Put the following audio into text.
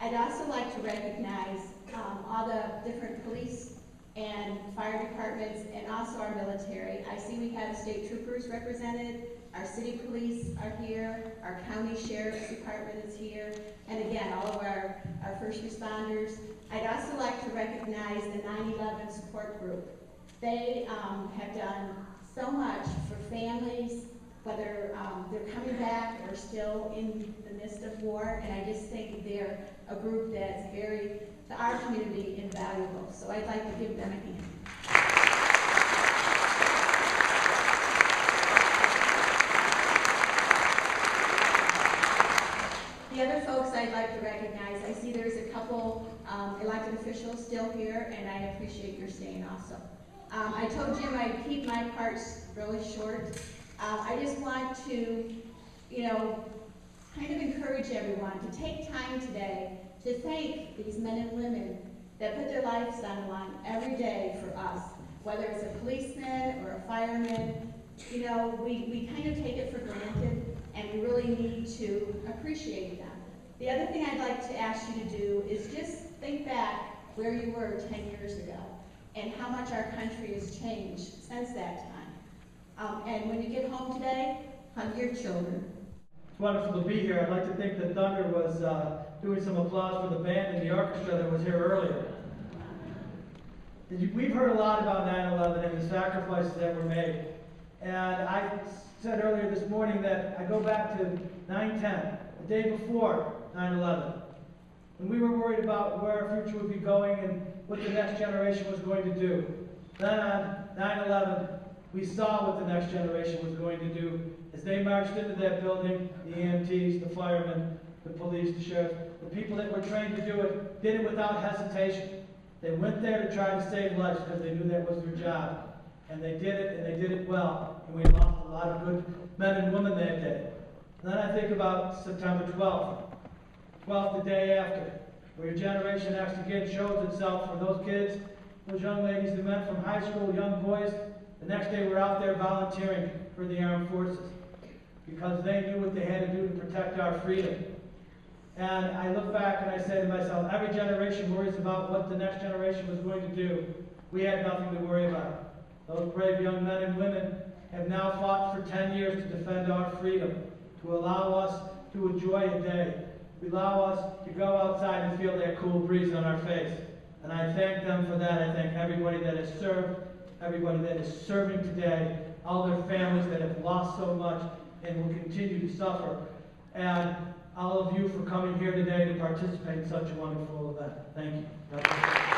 I'd also like to recognize all the different police and fire departments and also our military. I see we have state troopers represented, our city police are here, our county sheriff's department is here, and again, all of our first responders. I'd also like to recognize the 9/11 support group. They have done so much for families, whether they're coming back or still in the midst of war, and I just think they're a group that's very, to our community, invaluable. So I'd like to give them a hand. The other folks I'd like to recognize, I see there's a couple elected officials still here, and I appreciate your staying also. I told Jim I'd keep my parts really short. I just want to, kind of encourage everyone to take time today to thank these men and women that put their lives on the line every day for us, whether it's a policeman or a fireman. We kind of take it for granted, and we really need to appreciate them. The other thing I'd like to ask you to do is just think back where you were 10 years ago and how much our country has changed since that time. And when you get home today, hug your children. It's wonderful to be here. I'd like to think that Thunder was doing some applause for the band and the orchestra that was here earlier. We've heard a lot about 9/11 and the sacrifices that were made. And I said earlier this morning that I go back to 9/10, the day before 9/11. And we were worried about where our future would be going and what the next generation was going to do. Then on 9/11, we saw what the next generation was going to do as they marched into that building. The EMTs, the firemen, the police, the sheriff, the people that were trained to do it, did it without hesitation. They went there to try to save lives because they knew that was their job. And they did it, and they did it well. And we lost a lot of good men and women that day. And then I think about September 12th, the day after, where your Generation X again shows itself for those kids, those young ladies and men from high school, young boys. The next day we're out there volunteering for the armed forces because they knew what they had to do to protect our freedom. And I look back and I say to myself, every generation worries about what the next generation was going to do. We had nothing to worry about. Those brave young men and women have now fought for 10 years to defend our freedom, to allow us to enjoy a day, to allow us to go outside and feel that cool breeze on our face. And I thank them for that. I thank everybody that has served, everybody that is serving today, all their families that have lost so much and will continue to suffer, and all of you for coming here today to participate in such a wonderful event. Thank you.